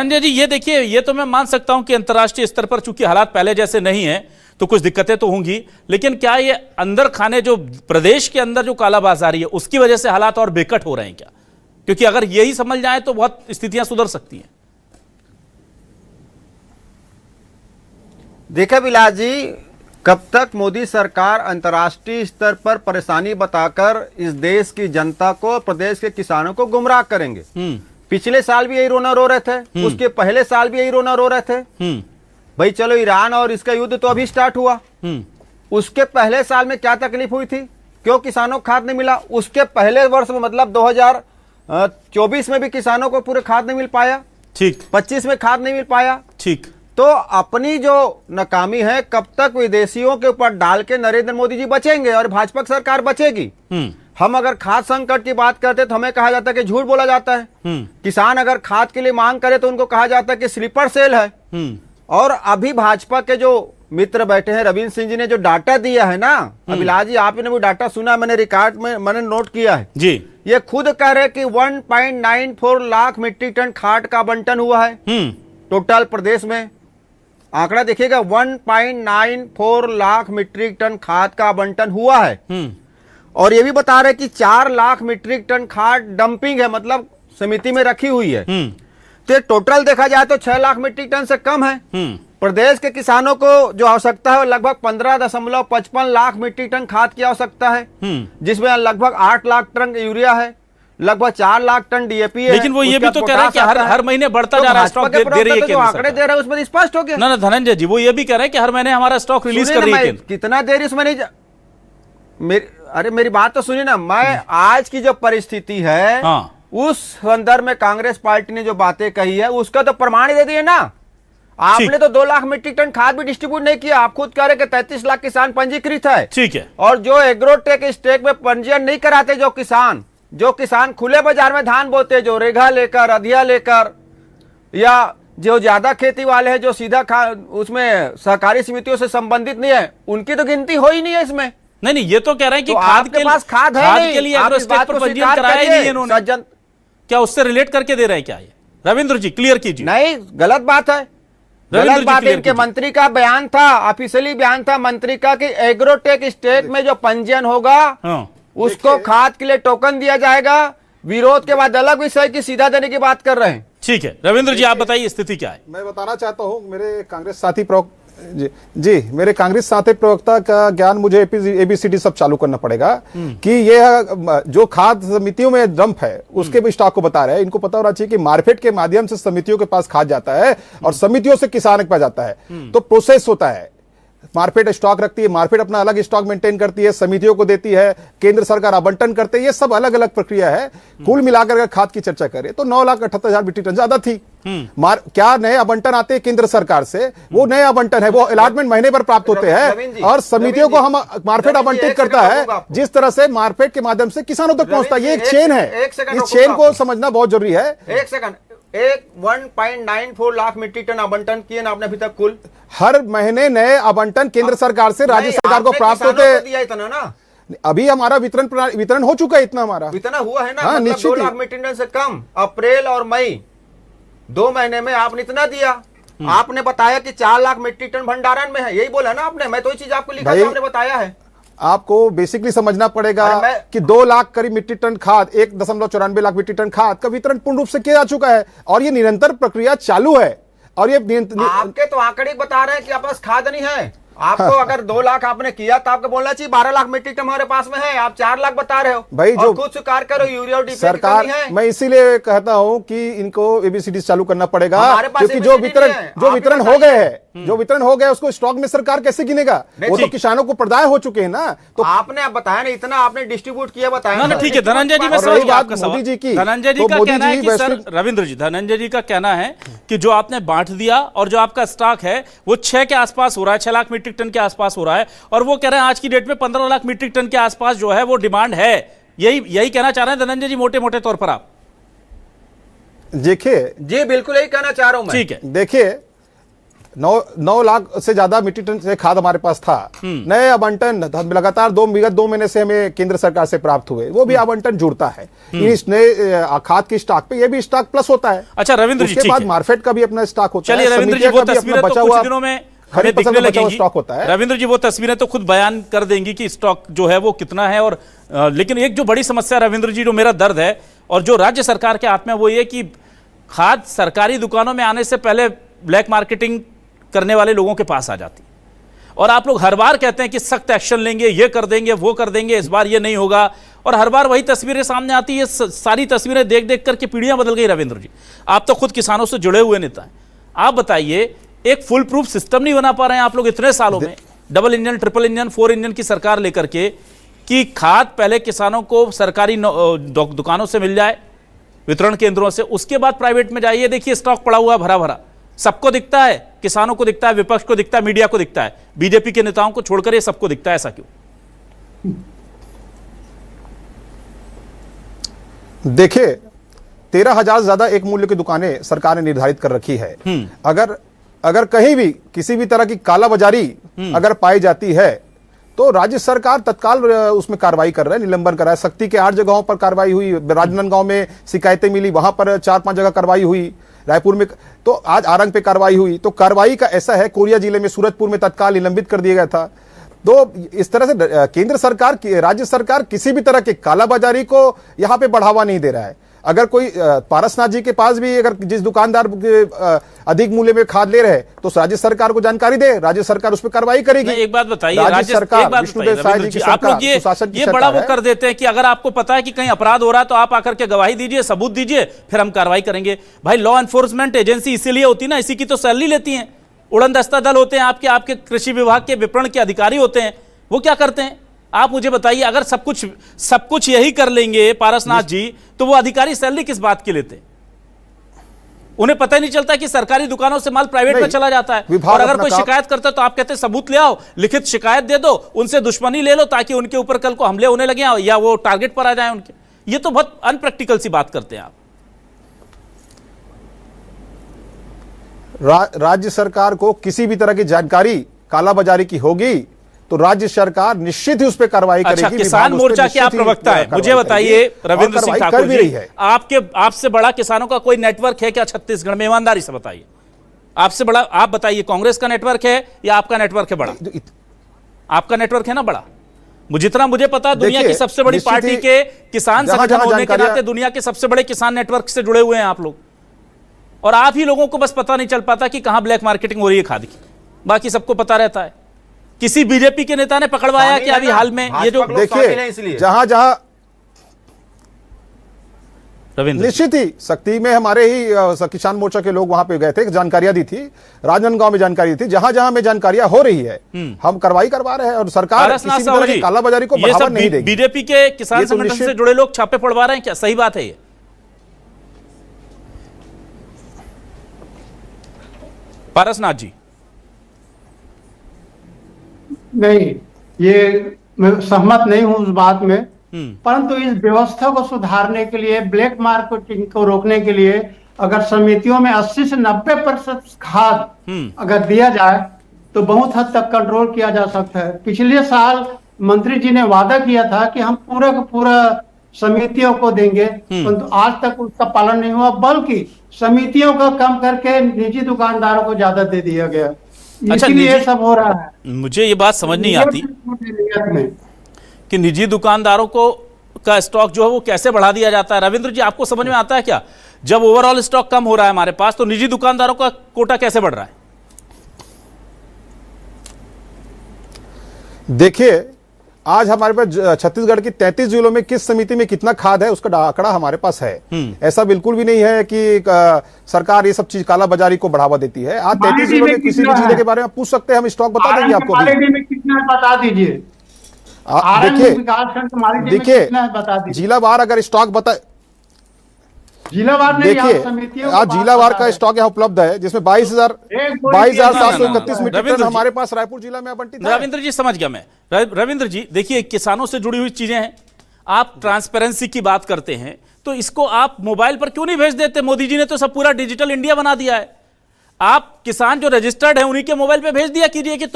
संजय जी, ये देखिए, ये तो मैं मान सकता हूं कि अंतर्राष्ट्रीय स्तर पर चूंकि हालात पहले जैसे नहीं है तो कुछ दिक्कतें तो होंगी, लेकिन क्या ये अंदर खाने जो प्रदेश के अंदर जो कालाबाजारी है उसकी वजह से हालात और बेकट हो रहे हैं क्या? क्योंकि अगर यही समझ जाए तो बहुत स्थितियां सुधर सकती हैं। देखिए विलास जी, कब तक मोदी सरकार अंतर्राष्ट्रीय स्तर पर परेशानी बताकर इस देश की जनता को, प्रदेश के किसानों को गुमराह करेंगे। पिछले साल भी यही रोना रो रहे थे, उसके पहले साल भी यही रोना रो रहे थे। भाई चलो, ईरान और इसका युद्ध तो अभी स्टार्ट हुआ, उसके पहले साल में क्या तकलीफ हुई थी, क्यों किसानों को खाद नहीं मिला? उसके पहले वर्ष में मतलब 2024 में भी किसानों को पूरे खाद नहीं मिल पाया, ठीक, 25 में खाद नहीं मिल पाया, ठीक। तो अपनी जो नाकामी है, कब तक विदेशियों के ऊपर डाल के नरेंद्र मोदी जी बचेंगे और भाजपा सरकार बचेगी? हम अगर खाद संकट की बात करते तो हमें कहा जाता है कि झूठ बोला जाता है। किसान अगर खाद के लिए मांग करे तो उनको कहा जाता है कि स्लीपर सेल है। और अभी भाजपा के जो मित्र बैठे हैं, रविंद्र सिंह जी ने जो डाटा दिया है ना, अभिलाष जी आपने वो डाटा सुना, मैंने रिकॉर्ड में मैंने नोट किया है जी। ये खुद कह रहे कि 1.94 लाख मीट्रिक टन खाद का आवंटन हुआ है टोटल प्रदेश में। आंकड़ा देखिएगा, 1.94 लाख मीट्रिक टन खाद का आवंटन हुआ है। और ये भी बता रहे कि 4 लाख मीट्रिक टन खाद डंपिंग है, मतलब समिति में रखी हुई है। तो टोटल देखा जाए तो 6 लाख मीट्रिक टन से कम है। प्रदेश के किसानों को जो आवश्यकता है लगभग 15.55 लाख मीट्रिक टन खाद की आवश्यकता है, जिसमें लगभग 8 लाख टन यूरिया है, लगभग 4 लाख टन डीएपी है। लेकिन वो ये भी तो कह रहे हैं कि हर महीने बढ़ता जा रहा है, स्टॉक दे रही है, जो आंकड़े दे रहे हैं उसमें स्पष्ट हो गया ना धनंजय जी। वो ये भी कह रहे हैं कि हर महीने हमारा स्टॉक रिलीज कर रही है। कितना देर इसमें नहीं अरे मेरी बात तो सुनिए ना, मैं आज की जो परिस्थिति है उस संदर्भ में कांग्रेस पार्टी ने जो बातें कही है उसका तो प्रमाण दे दिए ना। आपने तो 2 लाख मीट्रिक टन खाद भी डिस्ट्रीब्यूट नहीं किया। आप खुद कह रहे कि 33 लाख किसान पंजीकृत है, ठीक है। और जो एग्रोटेक स्टेक में पंजीयन नहीं कराते, जो किसान खुले बाजार में धान बोते, जो रेघा लेकर, अधिया लेकर, या जो ज्यादा खेती वाले हैं, जो सीधा उसमें सहकारी समितियों से संबंधित नहीं है, उनकी तो गिनती हो ही नहीं है इसमें। नहीं, ये तो कह रहे हैं कि तो खाद के पास खाद के लिए एग्रोस्टेक पर पंजीयन कराया ही नहीं इन्होंने। क्या उससे रिलेट करके दे रहे हैं क्या ये? रविंद्र जी क्लियर कीजिए। नहीं, गलत बात है, गलत बात है। इनके मंत्री का बयान था, ऑफिशियली बयान था मंत्री का कि एग्रोटेक स्टेट में जो पंजीयन होगा उसको खाद के लिए टोकन दिया जाएगा। विरोध के बाद अलग विषय की सीधा देने की बात कर रहे हैं। ठीक है, रविंद्र जी आप बताइए स्थिति क्या है। मैं बताना चाहता हूं, मेरे कांग्रेस साथी मेरे कांग्रेस साथी प्रवक्ता का ज्ञान मुझे एबीसीडी सब चालू करना पड़ेगा कि ये जो खाद समितियों में डंप है उसके भी स्टॉक को बता रहे हैं। इनको पता होना चाहिए कि मार्केट के माध्यम से समितियों के पास खाद जाता है और समितियों से किसान के पास जाता है, तो प्रोसेस होता है। मार्केट स्टॉक रखती है, मार्केट अपना अलग स्टॉक मेंटेन करती है, समितियों को देती है, केंद्र सरकार आवंटन करते हैं, ये सब अलग अलग प्रक्रिया है। कुल मिलाकर अगर खाद की चर्चा करें तो 9,78,000 मीट्रिक टन ज्यादा थी। क्या नए आवंटन आते हैं केंद्र सरकार से? वो नए आवंटन है, वो अलॉटमेंट महीने पर प्राप्त होते हैं और समितियों को हम मार्केट आवंटित करता है, जिस तरह से मार्केट के माध्यम से किसानों तक पहुंचता है। ये एक चेन है, इस चेन को समझना बहुत जरूरी है। 1.94 लाख मीट्रिक टन आवंटन किए ना आपने अभी तक कुल? हर महीने नए आवंटन केंद्र सरकार से राज्य सरकार को प्राप्त होते हैं। इतना ना अभी हमारा वितरण हो चुका है, इतना हमारा इतना हुआ है ना, मतलब 2 लाख मीट्रिक टन से कम। अप्रैल और मई 2 महीने में आपने इतना दिया। आपने बताया कि 4 लाख मीट्रिक टन भंडारण में है, यही बोला ना आपने। मैं तो ये चीज आपको लिखा था, आपने बताया है। आपको बेसिकली समझना पड़ेगा कि 2 लाख करीब मीट्रिक टन खाद, 1.94 लाख मीट्रिक टन खाद का वितरण पूर्ण रूप से किया जा चुका है और ये निरंतर प्रक्रिया चालू है। और ये आपके तो आंकड़े बता रहे हैं कि आपके पास खाद नहीं है। आपको अगर 2 लाख आपने किया तो आपको बोलना चाहिए 12 लाख मीट्रिक टन हमारे पास में है। आप 4 लाख बता रहे हो भाई, जो खुद स्वीकार करो यूरिया और डीपीएस सरकार है। मैं इसीलिए कहता हूं कि इनको एबीसीडी चालू करना पड़ेगा, क्योंकि जो वितरण हो गए हैं, जो वितरण हो गया उसको स्टॉक में सरकार कैसे गिनेगा? वो तो किसानों को प्रदाय हो चुके हैं ना। तो आपने बताया ना, इतना आपने डिस्ट्रीब्यूट किया, बताया ना। ठीक है धनंजय जी, मैं समझ गया आपका सवाल। धनंजय जी का कहना है कि सर, रविंद्र जी, धनंजय जी का कहना है कि जो आपने बांट दिया और जो आपका स्टॉक है वो 6 के आसपास हो रहा है, 6 लाख मीट्रिक टन के आसपास हो रहा है, और वो कह रहे हैं आज की डेट में 15 लाख मीट्रिक टन के आसपास जो है वो डिमांड है। यही कहना चाह रहे हैं धनंजय जी मोटे मोटे तौर पर? आप देखिए जी बिल्कुल यही कहना चाह रहा हूं मैं। ठीक है, देखिए 9 लाख से ज्यादा मीट्रिक टन से खाद हमारे पास था। नए आवंटन लगातार 2 महीने से हमें केंद्र सरकार से प्राप्त हुए, वो भी आवंटन जुड़ता है इस नए खाद की स्टॉक पे। ये भी स्टॉक प्लस होता है। अच्छा रविंद्र जी, उसके बाद मार्केट का भी अपना स्टॉक होता है। चलिए रविंद्र जी, वो तस्वीरें तो कुछ दिनों में हमें दिखने लगेंगी। स्टॉक होता है रविंद्र जी, वो तस्वीरें तो खुद बयान कर देंगी कि स्टॉक जो है वो कितना है। और लेकिन एक जो बड़ी समस्या रविंद्र जी, जो मेरा दर्द है और जो राज्य सरकार के हाथ में, वो ये कि खाद सरकारी दुकानों में आने से पहले ब्लैक मार्केटिंग करने वाले लोगों के पास आ जाती। और आप लोग हर बार कहते हैं कि सख्त एक्शन लेंगे, ये कर देंगे, वो कर देंगे, इस बार ये नहीं होगा, और हर बार वही तस्वीरें सामने आती है। सारी तस्वीरें देख देख करके पीढ़ियां बदल गई। रविंद्र जी, आप तो खुद किसानों से जुड़े हुए नेता हैं, आप बताइए, एक फुल प्रूफ सिस्टम नहीं बना पा रहे हैं आप लोग इतने सालों में, double engine, triple engine, 4 engine की सरकार लेकर के, कि खाद पहले किसानों को सरकारी दुकानों से मिल जाए, वितरण केंद्रों से, उसके बाद प्राइवेट में जाइए, देखिए स्टॉक पड़ा हुआ है भरा भरा, सबको दिखता है, किसानों को दिखता है, विपक्ष को दिखता है, मीडिया को दिखता है, बीजेपी के नेताओं को छोड़कर ये सबको दिखता है। ऐसा क्यों? देखिए, 13,000 से ज्यादा एक मूल्य की दुकानें सरकार ने निर्धारित कर रखी है। अगर कहीं भी किसी भी तरह की कालाबाजारी अगर पाई जाती है तो राज्य सरकार तत्काल उसमें कार्रवाई कर रहा है, निलंबन कर रहा है। शक्ति के 8 जगहों पर कार्रवाई हुई, राजनांदगांव में शिकायतें मिली, वहां पर 4-5 जगह कार्रवाई हुई, रायपुर में, तो आज आरंग पे कार्रवाई हुई। तो कार्रवाई का ऐसा है, कोरिया जिले में सूरजपुर में तत्काल निलंबित कर दिया गया था। तो इस तरह से केंद्र सरकार, राज्य सरकार किसी भी तरह की कालाबाजारी को यहां पे बढ़ावा नहीं दे रहा है। अगर कोई पारसनाथ जी के पास भी अगर जिस दुकानदार अधिक मूल्य में खाद ले रहे हैं तो राज्य सरकार को जानकारी दे, राज्य सरकार उस पर कार्रवाई करेगी। एक बात बताइए, राज्य सरकार, विष्णुदेव साय जी की आप लोग ये बड़ा वो कर देते हैं कि अगर आपको पता है कि कहीं अपराध हो रहा है तो आप आकर के गवाही दीजिए, सबूत दीजिए, फिर हम कार्रवाई करेंगे। भाई, लॉ एनफोर्समेंट एजेंसी इसीलिए होती है ना, इसी की तो सैलरी लेती है। उड़न दस्ता दल होते हैं आपके कृषि विभाग के विपणन के अधिकारी होते हैं, वो क्या करते हैं आप मुझे बताइए। अगर सब कुछ यही कर लेंगे पारसनाथ जी, तो वो अधिकारी सैलरी किस बात की लेते हैं? उन्हें पता ही नहीं चलता कि सरकारी दुकानों से माल प्राइवेट में चला जाता है। और अगर कोई शिकायत करता है तो आप कहते हैं सबूत ले आओ, लिखित शिकायत दे दो, उनसे दुश्मनी ले लो ताकि उनके ऊपर कल को हमले होने लगे या वो टारगेट पर आ जाए उनके। ये तो बहुत अनप्रैक्टिकल सी बात करते हैं आप। राज्य सरकार को किसी भी तरह की जानकारी कालाबाजारी की होगी तो राज्य सरकार निश्चित ही उस पर कार्रवाई करेगी। अच्छा, किसान मोर्चा के आप प्रवक्ता है, मुझे बताइए रविंद्र सिंह ठाकुर जी, आपसे बड़ा किसानों का कोई नेटवर्क है क्या छत्तीसगढ़ में? ईमानदारी से बताइए, आपसे बड़ा आप बताइए, कांग्रेस का नेटवर्क है या आपका नेटवर्क है बड़ा? आपका नेटवर्क है ना बड़ा। जितना मुझे पता, दुनिया की सबसे बड़ी पार्टी के किसान संगठन होने के नाते दुनिया के सबसे बड़े किसान नेटवर्क से जुड़े हुए हैं आप लोग। और आप ही लोगों को बस पता नहीं चल पाता कि कहां ब्लैक मार्केटिंग हो रही है खाद की, बाकी सबको पता रहता है। किसी बीजेपी के नेता ने पकड़वाया कि अभी हाल में ये जो देखिए जहां निश्चित ही शक्ति में हमारे ही किसान मोर्चा के लोग वहां पे गए थे, जानकारियां दी थी, राजनांदगांव में जानकारी दी थी, जहां जहां में जानकारियां हो रही है हम कार्रवाई करवा रहे हैं और सरकार किसी भी तरह की कालाबाजारी को बढ़ावा नहीं देगी। बीजेपी के किसान संगठन से जुड़े लोग छापे पड़वा रहे हैं क्या? सही बात है ये? पारसनाथ जी, नहीं, ये मैं सहमत नहीं हूं उस बात में, परंतु इस व्यवस्था को सुधारने के लिए, ब्लैक मार्केटिंग को रोकने के लिए अगर समितियों में 80 से 90% खाद अगर दिया जाए तो बहुत हद तक कंट्रोल किया जा सकता है। पिछले साल मंत्री जी ने वादा किया था कि हम पूरा का पूरा समितियों को देंगे, परंतु आज तक उसका पालन नहीं हुआ, बल्कि समितियों का कम करके निजी दुकानदारों को ज्यादा दे दिया गया। अच्छा, ये सब हो रहा है। मुझे ये बात समझ नहीं आती कि निजी दुकानदारों को का स्टॉक जो है वो कैसे बढ़ा दिया जाता है। रविंद्र जी, आपको समझ में आता है क्या? जब ओवरऑल स्टॉक कम हो रहा है हमारे पास, तो निजी दुकानदारों का कोटा कैसे बढ़ रहा है? देखिए, आज हमारे पास छत्तीसगढ़ की 33 जिलों में किस समिति में कितना खाद है उसका आंकड़ा हमारे पास है। ऐसा बिल्कुल भी नहीं है कि सरकार ये सब चीज कालाबाजारी को बढ़ावा देती है। आज 33 जिलों में किसी भी जिले के बारे में पूछ सकते हैं, हम स्टॉक बता देंगे आपको। कितना बता दीजिए, देखिए जिलावार अगर स्टॉक बता, जिलावार देखिए आज जिलावार का स्टॉक यहाँ उपलब्ध है जिसमें 22,731 मीट्रिक टन हमारे पास रायपुर जिला में आवंटित है। रविंद्र जी, समझ गया मैं। रविंद्र जी, देखिए किसानों से जुड़ी हुई चीजें हैं, आप ट्रांसपेरेंसी की बात करते हैं, तो इसको आप मोबाइल पर क्यों नहीं भेज देते? मोदी जी ने तो सब पूरा डिजिटल इंडिया बना दिया है। आप किसान जो रजिस्टर्ड है उन्हीं के मोबाइल पे भेज दिया कीजिए कि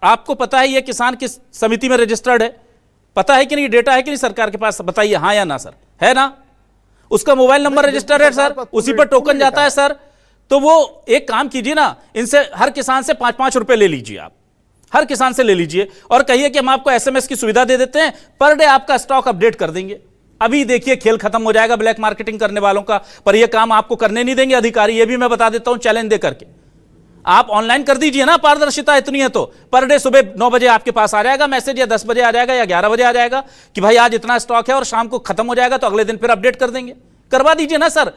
आपको पता है ये किसान किस समिति में रजिस्टर्ड है, पता है कि नहीं, डेटा है कि नहीं सरकार के पास, बताइए हाँ या ना सर, है ना? उसका मोबाइल नंबर रजिस्टर्ड है सर, उसी पर टोकन जाता है सर। तो वो एक काम कीजिए ना, इनसे हर किसान से 5-5 रुपए ले लीजिए, आप हर किसान से ले लीजिए और कहिए कि हम आपको एसएमएस की सुविधा दे देते हैं, पर डे आपका स्टॉक अपडेट कर देंगे। अभी देखिए खेल खत्म हो जाएगा ब्लैक मार्केटिंग करने वालों का, पर यह काम आपको करने नहीं देंगे अधिकारी, ये भी मैं बता देता हूं चैलेंज दे करके। आप ऑनलाइन कर दीजिए ना, पारदर्शिता इतनी है तो पर डे सुबह 9 बजे आपके पास आ जाएगा मैसेज, या 10 बजे आ जाएगा, या 11 बजे आ जाएगा कि भाई आज इतना स्टॉक है, और शाम को खत्म हो जाएगा तो अगले दिन फिर अपडेट कर देंगे। करवा दीजिए ना सर,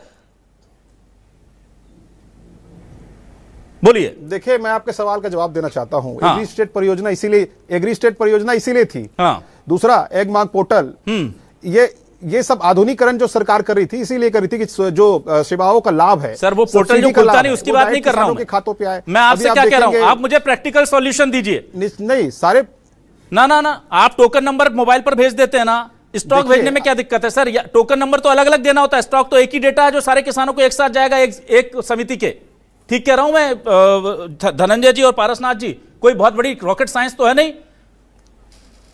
बोलिए। देखिए मैं आपके सवाल का जवाब देना चाहता हूं। हाँ। एग्री स्टेट परियोजना इसीलिए थी। हाँ। दूसरा एग मार्क पोर्टल, ये सब आधुनिकीकरण जो सरकार कर रही थी इसीलिए कर रही थी कि जो सेवाओं का लाभ है सर, वो पोर्टल जो खुलता नहीं उसकी बात नहीं कर रहा हूं, खातों पे आए। मैं आपसे क्या कह रहा हूं, आप मुझे प्रैक्टिकल सॉल्यूशन दीजिए। नहीं सारे ना आप टोकन नंबर मोबाइल पर भेज देते हैं ना, स्टॉक भेजने में क्या दिक्कत है सर? टोकन नंबर तो अलग अलग देना होता है, स्टॉक तो एक ही डेटा है जो सारे किसानों को एक साथ जाएगा एक समिति के। ठीक कह रहा हूं मैं धनंजय जी और पारसनाथ जी? कोई बहुत बड़ी रॉकेट साइंस तो है नहीं।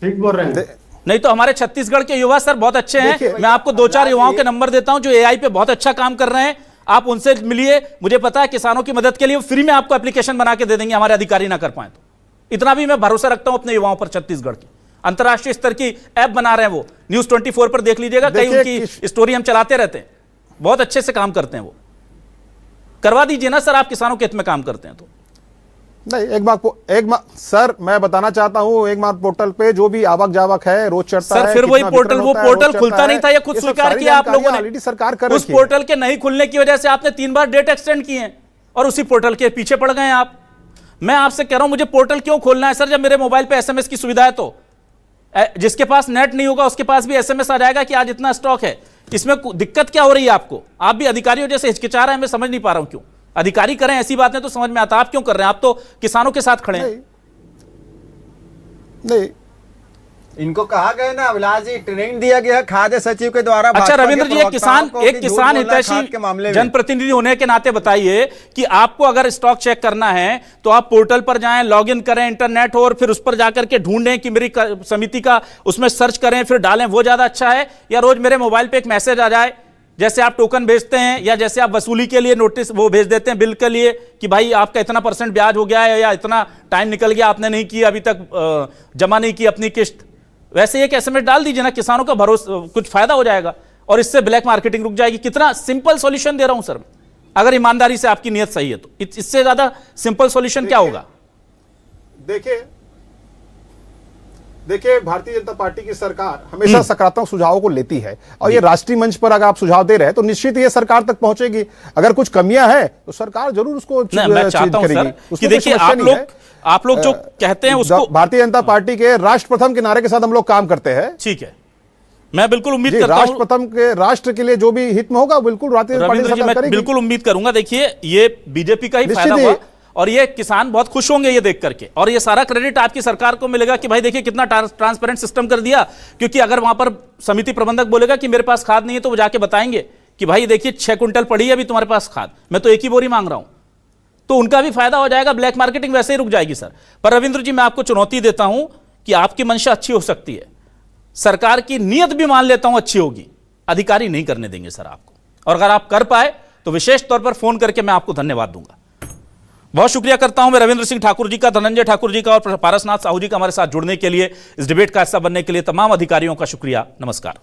ठीक बोल रहे हैं। नहीं तो हमारे छत्तीसगढ़ के युवा सर बहुत अच्छे हैं, मैं आपको 2-4 युवाओं के नंबर देता हूं जो एआई पे बहुत अच्छा काम कर रहे हैं, आप उनसे मिलिए। मुझे पता है किसानों की मदद के लिए फ्री में आपको एप्लीकेशन बना के दे देंगे, हमारे अधिकारी ना कर पाए तो। इतना भी मैं भरोसा रखता हूं अपने युवाओं पर छत्तीसगढ़ की। अंतरराष्ट्रीय स्तर की ऐप बना रहे हैं वो, न्यूज 24 पर देख लीजिएगा, कई उनकी स्टोरी हम चलाते रहते हैं, बहुत अच्छे से काम करते हैं वो। करवा दीजिए ना सर, आप किसानों के हित में काम करते हैं तो। नहीं सर मैं बताना चाहता हूं, एक मार्क पोर्टल पे जो भी आवक जावक है रोज चढ़ता है सर, फिर वही पोर्टल, वो पोर्टल खुलता नहीं था, ये खुद स्वीकार किया आप लोगों ने। ऑलरेडी सरकार कर उस पोर्टल के नहीं खुलने की वजह से आपने 3 बार डेट एक्सटेंड किए हैं और उसी पोर्टल के पीछे पड़ गए आप। मैं आपसे कह रहा हूं मुझे पोर्टल क्यों खोलना है सर, जब मेरे मोबाइल पे एसएमएस की सुविधा है तो। जिसके पास नेट नहीं होगा उसके पास भी एसएमएस आ जाएगा कि आज इतना स्टॉक है। इसमें दिक्कत क्या हो रही है आपको? आप भी अधिकारियों जैसे हिचकिचा रहे हैं, मैं समझ नहीं पा रहा हूं क्यों। अधिकारी करें ऐसी बातें तो समझ में आता, आप क्यों कर रहे हैं? आप तो किसानों के साथ खड़े हैं। नहीं इनको कहा गया ना अभिलाष जी, ट्रेनिंग दिया गया खाद्य सचिव के द्वारा। अच्छा रविंद्र जी, एक किसान हितैषी जनप्रतिनिधि होने के नाते बताइए कि आपको अगर स्टॉक चेक करना है तो आप पोर्टल पर जाएं, लॉगिन करें इंटरनेट हो, और फिर उस पर जाकर के ढूंढें कि मेरी समिति का, उसमें सर्च करें फिर डालें, वो ज्यादा अच्छा है? या रोज मेरे मोबाइल पे एक मैसेज आ जाए, जैसे आप टोकन भेजते हैं या जैसे आप वसूली के लिए नोटिस वो भेज देते हैं बिल के लिए कि भाई आपका इतना % ब्याज हो गया है, या इतना टाइम निकल गया आपने नहीं किया, अभी तक जमा नहीं की अपनी किस्त, वैसे एक एसएमएस डाल दीजिए ना, किसानों का भरोसा, कुछ फायदा हो जाएगा और इससे ब्लैक मार्केटिंग रुक जाएगी। कितना सिंपल सॉल्यूशन दे रहा हूं सर, अगर ईमानदारी से आपकी नीयत सही है तो। इससे ज्यादा सिंपल सॉल्यूशन क्या होगा? देखिए भारतीय जनता पार्टी की सरकार हमेशा सकारात्मक सुझावों को लेती है, और ये राष्ट्रीय मंच पर अगर आप सुझाव दे रहे हैं तो निश्चित ये सरकार तक पहुंचेगी। अगर कुछ कमियां हैं तो सरकार जरूर उसको मैं चाहता हूं सर कि देखिए आप लोग जो कहते हैं उसको, भारतीय जनता पार्टी के राष्ट्र प्रथम के नारे के साथ हम लोग काम करते हैं। ठीक है, मैं बिल्कुल उम्मीद करता हूं राष्ट्र प्रथम के, राष्ट्र के लिए जो भी हित में होगा बिल्कुल भारतीय जनता पार्टी सरकार करेगी। बिल्कुल उम्मीद करूंगा। देखिए ये बीजेपी का ही फायदा हुआ और ये किसान बहुत खुश होंगे ये देख करके, और ये सारा क्रेडिट आपकी सरकार को मिलेगा कि भाई देखिए कितना ट्रांसपेरेंट सिस्टम कर दिया। क्योंकि अगर वहां पर समिति प्रबंधक बोलेगा कि मेरे पास खाद नहीं है, तो वो जाके बताएंगे कि भाई देखिए 6 क्विंटल पड़ी है अभी तुम्हारे पास खाद, मैं तो 1 ही बोरी मांग रहा हूं, तो उनका भी फायदा हो जाएगा, ब्लैक मार्केटिंग वैसे ही रुक जाएगी सर। पर रविंद्र जी मैं आपको चुनौती देता हूं कि आपकी मंशा अच्छी हो सकती है, सरकार की नीयत भी मान लेता हूं अच्छी होगी, अधिकारी नहीं करने देंगे सर आपको, और अगर आप कर पाए तो विशेष तौर पर फोन करके मैं आपको धन्यवाद दूंगा। बहुत शुक्रिया करता हूं मैं रविंद्र सिंह ठाकुर जी का, धनंजय ठाकुर जी का और पारसनाथ साहू जी का हमारे साथ जुड़ने के लिए, इस डिबेट का हिस्सा बनने के लिए। तमाम अधिकारियों का शुक्रिया। नमस्कार।